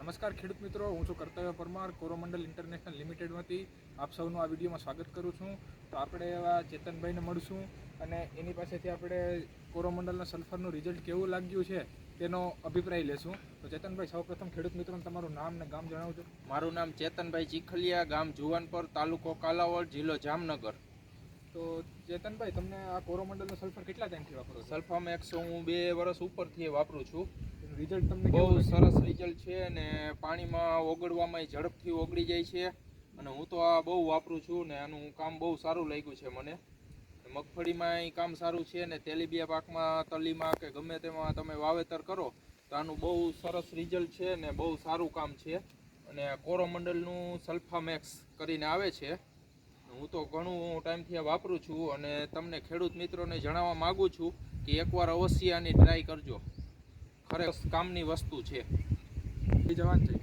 નમસ્કાર ખેડૂત મિત્રો, હું છું કર્તવ્ય પરમાર, કોરોમંડલ ઇન્ટરનેશનલ લિમિટેડમાંથી આપ સૌનું આ વિડીયોમાં સ્વાગત કરું છું. તો આપણે એવા ચેતનભાઈને મળશું અને એની પાસેથી આપણે કોરોમંડલના સલ્ફરનું રિઝલ્ટ કેવું લાગ્યું છે તેનો અભિપ્રાય લેશું. તો ચેતનભાઈ, સૌપ્રથમ ખેડૂત મિત્રોને તમારું નામ અને ગામ જણાવજો. મારું નામ ચેતનભાઈ ચીખલિયા, ગામ જુવાનપર, તાલુકો કાલાવડ, જિલ્લો જામનગર. તો ચેતનભાઈ, તમને આ કોરોમંડલનું સલ્ફર કેટલા ટાઈમથી વાપરો છો? સલ્ફામેક્સ હું 2 વર્ષ ઉપરથી વાપરું છું. રિઝલ્ટ તમને બહુ કેવું સરસ રિઝલ્ટ છે અને પાણીમાં ઓગળવામાં ઝડપથી ઓગળી જાય છે અને હું તો આ બહુ વાપરું છું ને આનું કામ બહુ સારું લાગ્યું છે મને. મગફળીમાં કામ સારું છે ને તેલીબિયા પાકમાં, તલીમાં કે ગમે તેમાં તમે વાવેતર કરો તો આનું બહુ સરસ રિઝલ્ટ છે ને બહુ સારું કામ છે. અને કોરોમંડલનું સલ્ફામેક્સ કરીને આવે છે, હું તો ઘણું ટાઈમથી આ વાપરું છું અને તમને ખેડૂત મિત્રોને જણાવવા માગું છું કે એકવાર અવશ્ય આની ટ્રાય કરજો. ખરેખર કામની વસ્તુ છે. જવાન છે.